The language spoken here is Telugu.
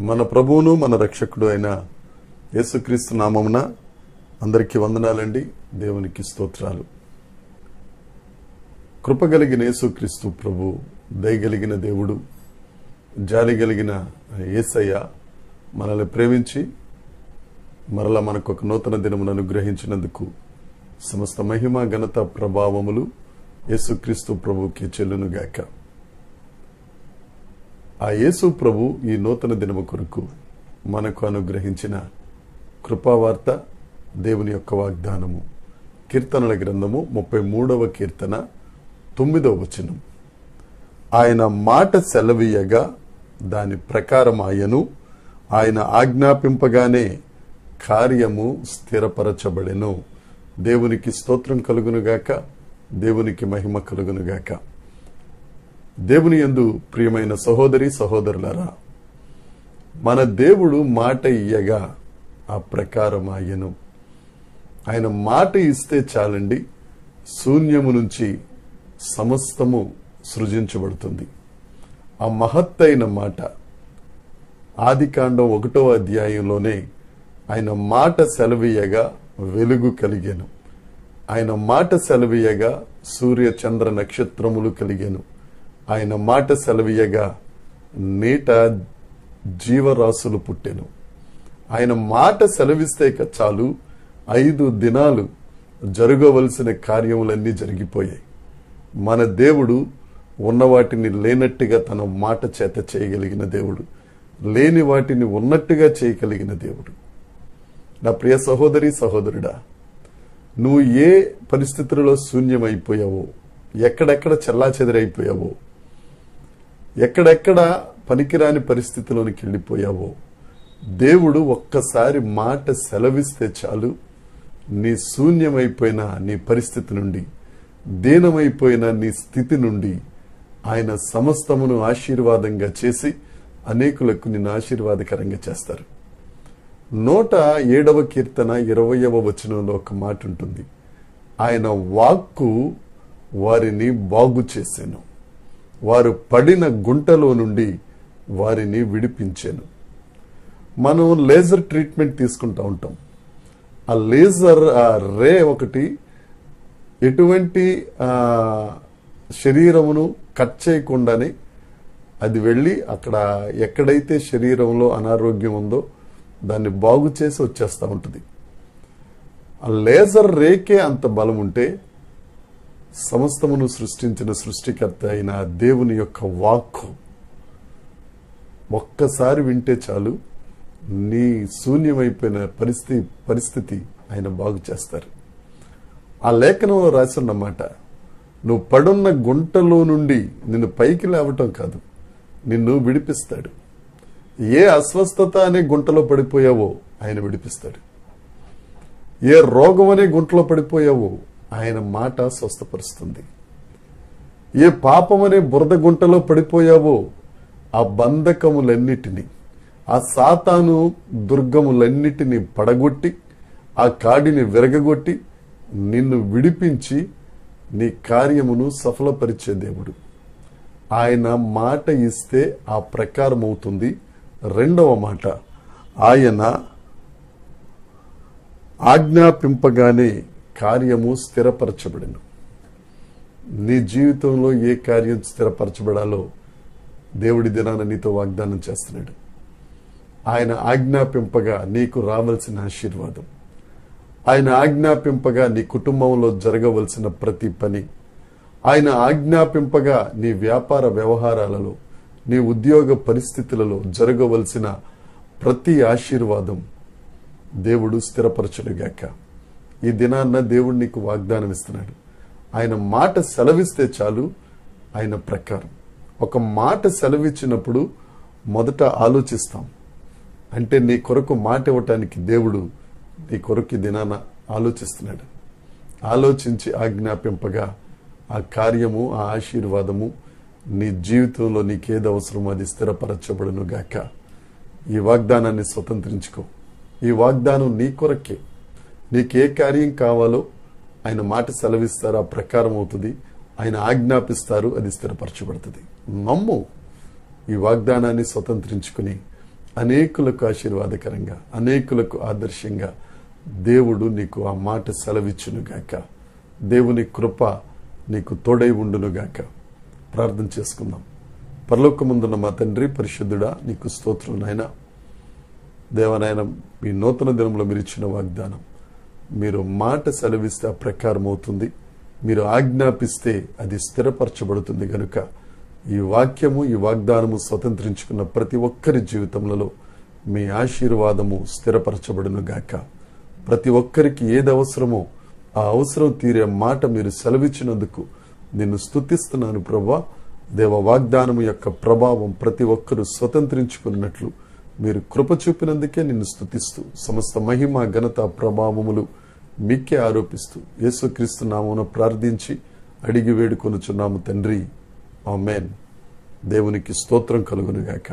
మన ప్రభువును మన రక్షకుడు అయిన యేసుక్రీస్తు నామమున అందరికీ వందనాలండి. దేవునికి స్తోత్రాలు. కృపగలిగిన యేసుక్రీస్తు ప్రభు, దయగలిగిన దేవుడు, జాలి కలిగిన యేసయ్య మనల్ని ప్రేమించి మరలా మనకు ఒక నూతన దినమును అనుగ్రహించినందుకు సమస్త మహిమ ఘనత ప్రభావములు యేసుక్రీస్తు ప్రభుకి చెల్లునుగాక. ఆ యేసు ప్రభు ఈ నూతన దినము కొరకు మనకు అనుగ్రహించిన కృపావార్త, దేవుని యొక్క వాగ్దానము, కీర్తనల గ్రంథము 33వ కీర్తన 9వ వచనం. ఆయన మాట సెలవీయగా దాని ప్రకారం ఆయన ఆజ్ఞాపింపగానే కార్యము స్థిరపరచబడెను. దేవునికి స్తోత్రం కలుగునుగాక, దేవునికి మహిమ కలుగునుగాక. దేవుని యందు ప్రియమైన సహోదరి సహోదరులారా, మన దేవుడు మాట ఇయ్యగా ఆ ప్రకారం ఆయను. ఆయన మాట ఇస్తే చాలండి, శూన్యము నుంచి సమస్తము సృజించబడుతుంది. ఆ మహత్తైన మాట ఆదికాండం 1వ అధ్యాయంలోనే ఆయన మాట సెలవీయగా వెలుగు కలిగెను. ఆయన మాట సెలవీయగా సూర్య చంద్ర నక్షత్రములు కలిగెను. ఆయన మాట సెలవీయగా నీట జీవరాశులు పుట్టెను. ఆయన మాట సెలవిస్తే చాలు 5 దినాలు జరగవలసిన కార్యములన్నీ జరిగిపోయాయి. మన దేవుడు ఉన్న వాటిని లేనట్టుగా తన మాట చేత చేయగలిగిన దేవుడు, లేని వాటిని ఉన్నట్టుగా చేయగలిగిన దేవుడు. నా ప్రియ సహోదరి సహోదరుడా, నువ్వు ఏ పరిస్థితులలో శూన్యమైపోయావో, ఎక్కడెక్కడ చెల్లాచెదరైపోయావో, ఎక్కడెక్కడ పనికిరాని పరిస్థితిలోనికి వెళ్ళిపోయావో, దేవుడు ఒక్కసారి మాట సెలవిస్తే చాలు నీ శూన్యమైపోయిన నీ పరిస్థితి నుండి, దీనమైపోయిన నీ స్థితి నుండి ఆయన సమస్తమును ఆశీర్వాదంగా చేసి అనేకులకు నిన్ను ఆశీర్వాదకరంగా చేస్తారు. 107వ కీర్తన 20వ వచనంలో ఒక మాట ఉంటుంది. ఆయన వాక్కు వారిని బాగు చేసెను, వారు పడిన గుంటలో నుండి వారిని విడిపించాను. మనం లేజర్ ట్రీట్మెంట్ తీసుకుంటూ ఉంటాం. ఆ లేజర్ రే ఒకటి ఎటువంటి శరీరమును కట్ చేయకుండానే అది వెళ్ళి అక్కడ ఎక్కడైతే శరీరంలో అనారోగ్యం ఉందో దాన్ని బాగు చేసి వచ్చేస్తూ ఉంటుంది. ఆ లేజర్ రేకే అంత బలం ఉంటే సమస్తమును సృష్టించిన సృష్టికర్త అయిన దేవుని యొక్క వాక్కు ఒక్కసారి వింటే చాలు నీ శూన్యమైపోయిన పరిస్థితి ఆయన బాగు చేస్తారు. ఆ లేఖనంలో రాసున్నమాట, నువ్వు పడున్న గుంటలో నుండి నిన్ను పైకి లేవటం కాదు, నిన్ను విడిపిస్తాడు. ఏ అస్వస్థత అనే గుంటలో పడిపోయావో ఆయన విడిపిస్తాడు. ఏ రోగం అనే గుంటలో పడిపోయావో ఆయన మాట స్వస్థపరుస్తుంది. ఏ పాపం అనే బురద గుంటలో పడిపోయావో ఆ బంధకములన్నిటినీ, ఆ సాతాను దుర్గములన్నిటినీ పడగొట్టి, ఆ కాడిని విరగగొట్టి నిన్ను విడిపించి నీ కార్యమును సఫలపరిచే దేవుడు. ఆయన మాట ఇస్తే ఆ ప్రకారం అవుతుంది. 2వ మాట, ఆయన ఆజ్ఞాపింపగానే కార్యము స్థిరపరచబడెను. నీ జీవితంలో ఏ కార్యం స్థిరపరచబడాలో దేవుడి దినాన నీతో వాగ్దానం చేస్తున్నాడు. ఆయన ఆజ్ఞాపింపగా నీకు రావాల్సిన ఆశీర్వాదం, ఆయన ఆజ్ఞాపింపగా నీ కుటుంబంలో జరగవలసిన ప్రతి పని, ఆయన ఆజ్ఞాపింపగా నీ వ్యాపార వ్యవహారాలలో, నీ ఉద్యోగ పరిస్థితులలో జరగవలసిన ప్రతి ఆశీర్వాదం దేవుడు స్థిరపరచునుగాక. ఈ దినాన్న దేవుడు నీకు వాగ్దానం ఇస్తున్నాడు. ఆయన మాట సెలవిస్తే చాలు ఆయన ప్రకారం. ఒక మాట సెలవిచ్చినప్పుడు మొదట ఆలోచిస్తాం. అంటే నీ కొరకు మాట ఇవ్వటానికి దేవుడు నీ కొరకు దినాన ఆలోచిస్తున్నాడు. ఆలోచించి ఆజ్ఞాపింపగా ఆ కార్యము, ఆ ఆశీర్వాదము నీ జీవితంలో నీకేది అవసరమో అది స్థిరపరచబడును గాక. ఈ వాగ్దానాన్ని స్వతంత్రించుకో. ఈ వాగ్దానం నీ కొరకే. నీకే కార్యం కావాలో ఆయన మాట సెలవిస్తారు, ఆ ప్రకారం అవుతుంది. ఆయన ఆజ్ఞాపిస్తారు, అది స్థిరపరచబడుతుంది. నమ్ము. ఈ వాగ్దానాన్ని స్వతంత్రించుకుని అనేకులకు ఆశీర్వాదకరంగా, అనేకులకు ఆదర్శంగా దేవుడు నీకు ఆ మాట సెలవిచ్చునుగాక. దేవుని కృప నీకు తోడై ఉండునుగాక. ప్రార్థన చేసుకుందాం. పరలోకమందున్న మా తండ్రి, పరిశుద్ధుడా, నీకు స్తోత్రం నాయన. దేవనాయన, మీ నూతన దినంలో మీరు ఇచ్చిన వాగ్దానం, మీరు మాట సెలవిస్తే ఆ ప్రకారం అవుతుంది, మీరు ఆజ్ఞాపిస్తే అది స్థిరపరచబడుతుంది. గనుక ఈ వాక్యము, ఈ వాగ్దానము స్వతంత్రించుకున్న ప్రతి ఒక్కరి జీవితంలో మీ ఆశీర్వాదము స్థిరపరచబడును గాక. ప్రతి ఒక్కరికి ఏది అవసరమో ఆ అవసరం తీరే మాట మీరు సెలవిచ్చినందుకు నిన్ను స్తుతిస్తున్నాను ప్రభువా. దేవ, వాగ్దానము యొక్క ప్రభావం ప్రతి ఒక్కరూ స్వతంత్రించుకున్నట్లు మీరు కృప చూపినందుకే నిన్ను స్తుతిస్తూ, సమస్త మహిమ, ఘనత, ప్రభావములు మీకే ఆరోపిస్తూ యేసుక్రీస్తు నామమున ప్రార్థించి అడిగి వేడుకొనుచున్నాము తండ్రి. ఆమేన్. దేవునికి స్తోత్రం కలుగునుగాక.